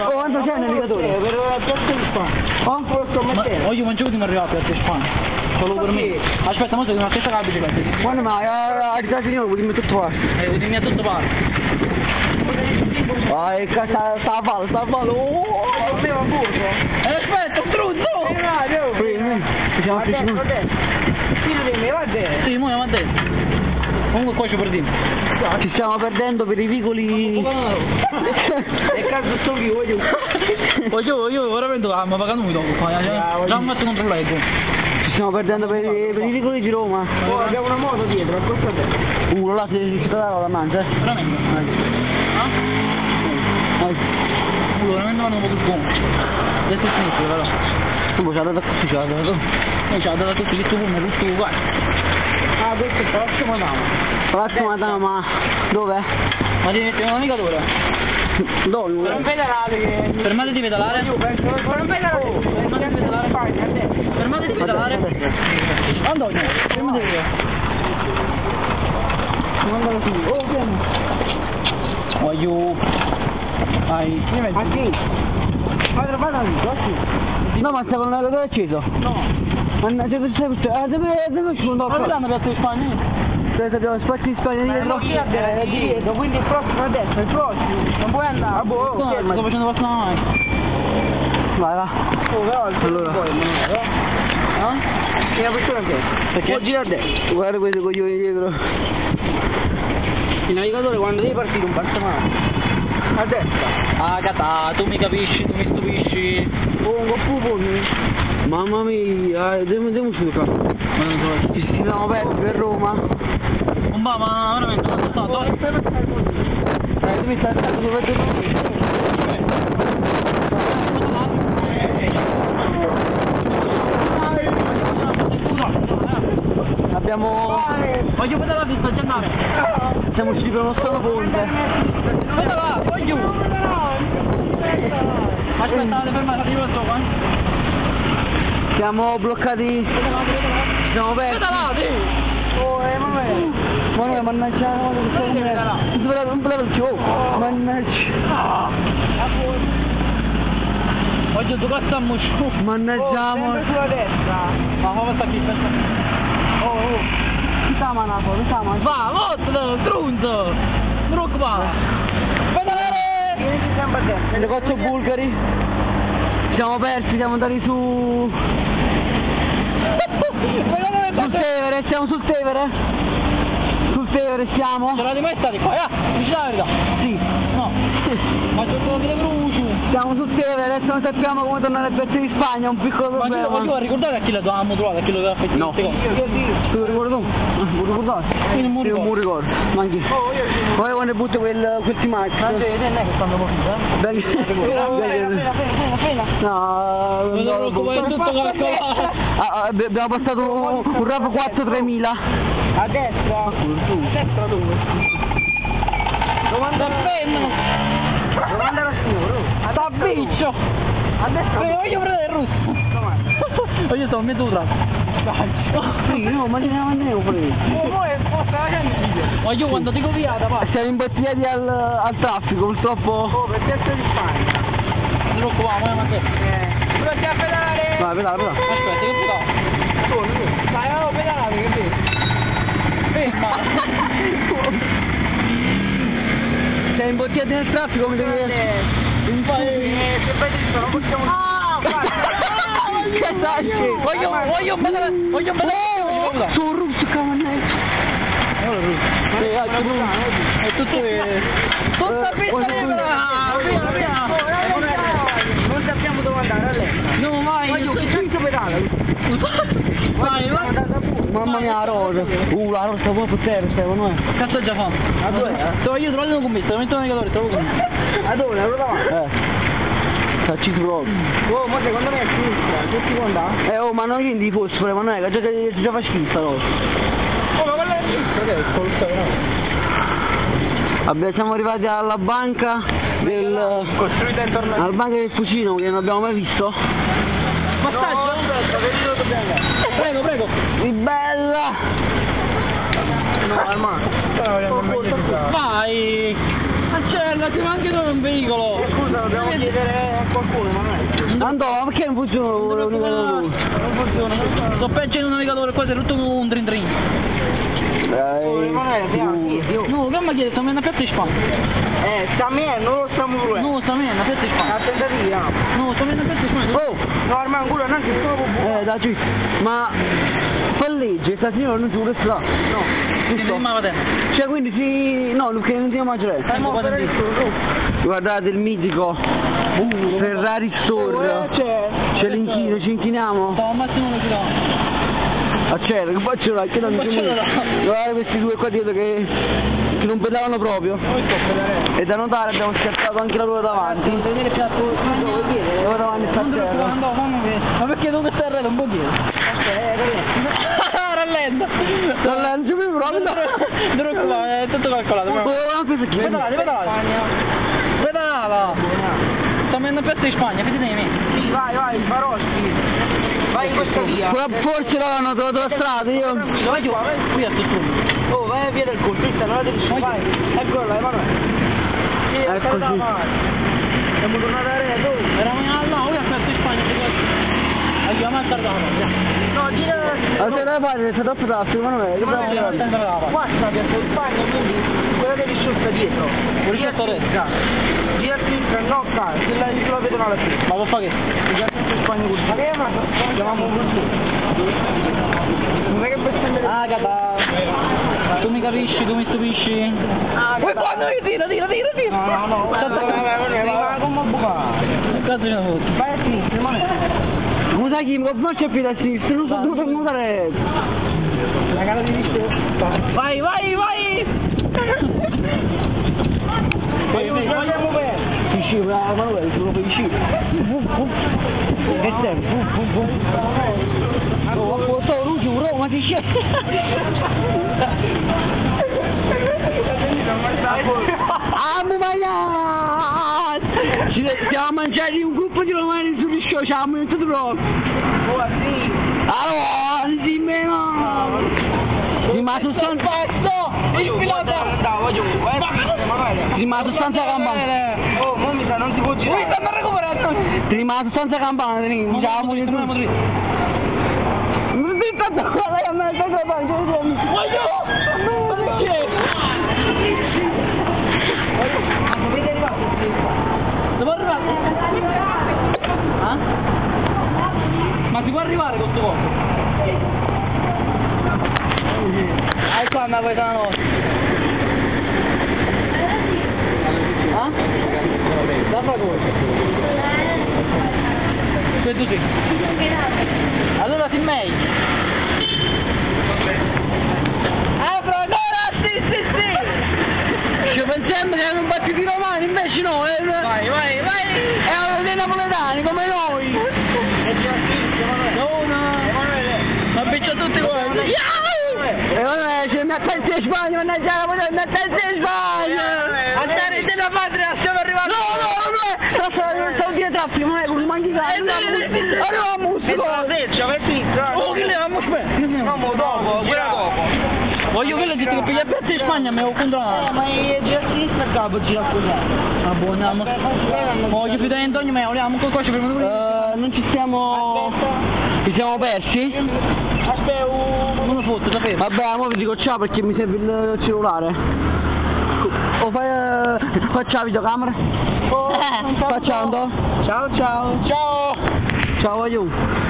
Oh, quanto c'è il navigatore? Per la piazza di Spagna. Oh? Lo sto mettendo. Oggi non c'è potuto arrivare a Piazza Spagna. Solo per me. Aspetta, mo sei una stessa la bicicletta. Quando mai? A casa di noi, vuoi mettere tutto qua? Dimmi a tutto parte. Vai, sta a ballo. Oh, Aveva burro. Aspetta, struzzo! Siamo qui su. Figlio di me, va bene. Sì, mo andiamo a destra. Comunque qua ci perdiamo. Ci stiamo perdendo per i vicoli. E cazzo sto qui, voglio. Io veramente mi pagano lui dopo. Già mi metto contro l'ego. Ci stiamo perdendo per i vicoli di Roma. Oh, abbiamo una moto dietro, accosta te. Là si sta la mangia. Veramente? Veramente vanno un po' più buono. Destra e sinistra, però. Come c'ha dato così, c'ha dato. Non c'ha dato tutti, tutto come, tutto uguale. Ah, questo è Palazzo Madama. Palazzo Madama, dov'è? Ma ti metti un navigatore? Dove? Non pedalate che... Fermate di pedalare. Non pedalate. Fermate di pedalare. Fermate di pedalare. Antonio, fermate di pedalare. Mandalo su. Oh, vieni. Voglio... Vai. Ma chi? Vada lì, così. No, ma stavo nel navigatore acceso. No. Mannaggia, dove ci sono? Ma vedranno Piazza di Spagna? Abbiamo spazio di Spagna dietro. Dietro, quindi il prossimo a destra, il prossimo. Non puoi andare. Ah, boh, No, sto facendo passare la mano. Vai, va. Oh, però, Allora. Che la persona che è? Perché? Può girare a destra. Guarda questi coglioni dietro. Il navigatore quando devi partire non passa mai. A destra. Ah, Cata, tu mi capisci, tu mi stupisci. Mamma mia, andiamo su qua. Ma non so. Ci siamo persi per Roma. Non va, ma veramente non sto stato. Tu mi stai stato dove te abbiamo... Voglio pedalare la pista, già andare. Siamo usciti per uno strano ponte. Pedalare, voglio. Aspetta, fermare, arrivo sopra. Siamo bloccati. Siamo persi. Pedalate. Oh, Emanuele. Manuele, mannaggia, non volevo il gioco. Mannaggia. Voglio giocare a Moscou. Mannaggia, Sempre sulla destra. Ma come sta qui, aspetta. Chi sta manando? Va, vostro, strunzo. Non preoccupare. Pedalare. Vieni sempre a destra. Le cozze bulgari. Ci siamo persi, siamo andati su... Sul Tevere, siamo sul Tevere? Sul Tevere siamo? Ce l'avete mai stati qua? Dici la verità? Sì. No. Ma c'è solo dire brucio. Siamo sul Tevere, adesso non sappiamo come tornare al pezzo di Spagna, un piccolo Ma problema. io ricordate a chi la dovevamo trovare, a chi lo doveva fare? No. Queste cose? Io sì. Tu lo ricordi tu? Non lo ricordi? Io non mi Io non mi ricordo. ricordo, ma anche io. Oh, io sì. Poi quando butto quel T-Max. Non è che stanno morendo, Frena. No, Non ti preoccupare, è tutto calcolato. abbiamo passato un RAV4 3000. A destra. A destra dove? Dove andare? Dove andare a signore? Sta biccio. A destra. Voglio prendere il russo. Voglio sto mezzo tratto. Sì, no, ma ce ne andiamo pure. Poi sposta la gente. Ma io quando dico via da parte. Siamo imbottigliati al traffico, purtroppo. Oh, per piazza di Spagna. Non ti preoccupare, ma che? Pronti a pedalare? Vai, pedala. Aspetta, che pedale? Dai, oh, pedalate, che vedi? Ferma. Siamo imbottigliati nel traffico, come devi dire. Se vai dritto non possiamo... Ah, Voglio un pedale. Su russo, cavannetto. È tutto tutta pista libera. Non sappiamo dove andare, a lei. No, vai. Voglio che cazzo pedala. Vai. Mamma mia, la rosa. La rosa può potere, Stefano, Cazzo già fa? A dove? Te io trovo un commesso, metto un navigatore, trovo come. A dove? Allora davanti. Ci proprio. Oh, ma secondo me è a sinistra. Che ti può andare? Oh, ma non rendi fosforo, ma non è che già fa schifo sta rosa. Oh, ma quella è a sinistra, che è colpa, Siamo arrivati alla banca del... costruita intorno alla banca del Fucino, che non abbiamo mai visto. Passaggio? No, aspetta, che dove dobbiamo andare? Prego. Bella! No, Armando. Vai. cancella, ti manchi tu un veicolo. Scusa, dobbiamo chiedere a qualcuno, ma non è. Andò, ma perché non funziona il navigatore? Non funziona. Sto peggio di un navigatore, qua sei tutto un drin drin. No, che mi chiede, stiamo in una piazza di Spagna. Sta a me, non lo stiamo pure. No, stiamo in una piazza di Spagna. A tentativa. No, stiamo in una piazza di Spagna. Oh! No, ormai ancora non ci sono. Da giù. Ma fa legge, sta signora non giù che sta. No. Giusto? Cioè quindi sì. No, perché non stiamo mangiare. Guardate il mitico Ferrari Store. Ce l'inchino, ci inchiniamo. Stavo al massimo velocità. Accelera, che faccio là? Che non mi Accelera. guardate questi due qua dietro che non pedavano proprio. E da notare abbiamo schiacciato anche la ruota davanti. Non vedere più attorno. La ruota davanti sta a terra. Ma perché dove stai arredo? Un po' dietro. Rallenta. Non ci più proprio. Dove qua? È tutto calcolato. Pedala. Stiamo in una piazza di Spagna, che ti devi mettere? Vai, Baroschi. Vai in questa via. Forse l'hanno trovato la strada, io. Vai giù, qui a tutto. Oh, vai a via del colpista, non la devi vai. Eccola, Emanuele. Eccoci. Siamo tornati a Redo. Eravamo in alla, ora a piazza di Spagna, ti guarda. Aiuto, a tardato. No, gira. Allora da fare, sei troppo tasto, ma non è. Che bravo che Qua sta piazza di Spagna, quindi quella devi sciolta dietro. Gira a sinistra. Gira a sinistra, no, se la vedono alla fine. Ma vuoi fare che? Gira a sinistra in Spagna così. Ma che ma? Chiamiamo così. Non è che per stendere. Tu mi capisci, tu mi stupisci. Poi quando tira. No. Rimane come un bucato. Che cazzo ce ne fotti? Vai a sinistra, ma non sai chi, non c'è più da sinistra, non so dove nuotare. la gara di vista. Vai! Andiamo bene. Vicino, Emanuele, sono vicino. Che tempo, non giuro, ma ti scende. Stiamo a mangiare un gruppo di romani sugli show, ci abbiamo tutto proprio. Allora, sì, meno. Ma la sostanza... Il pilota! Ma la sostanza campana. Oh, mo mi sa, non si può girare. Stanno recuperando! Ma la sostanza campana, diciamo di tutto. Mi sta dando la mezza da banco. Devo arrivare? Ma si può arrivare con sto corpo? Qua ma questa la notte. Da favore. Questo sì. Allora si meglio. Ci pensiamo che erano battiti romani, invece no, vai! Erano dei napoletani come noi! Ma beccia tutti quanti! C'è una testa in Spagna, mannaggia, una testa in Spagna! Andare della patria, stiamo arrivando! No, stavo dietro traffico, non è come manchi carne! Arriviamo un secondo! Oh, che levamo spero! No, dopo, gira dopo. Voglio quello che ti piglia piazza di Spagna, mi ho controllato! Ma gira a sinistra il capo, gira a così. Ah, buoniamo! Voglio più da Antonio, ma vogliamo qualcosa prima di Non ci siamo... Ci siamo persi? Aspetta, uno foto, sapevo! Vabbè, ora vi dico ciao perché mi serve il cellulare. O faccia la videocamera? Facciamo? Ciao. Ciao, aiuto!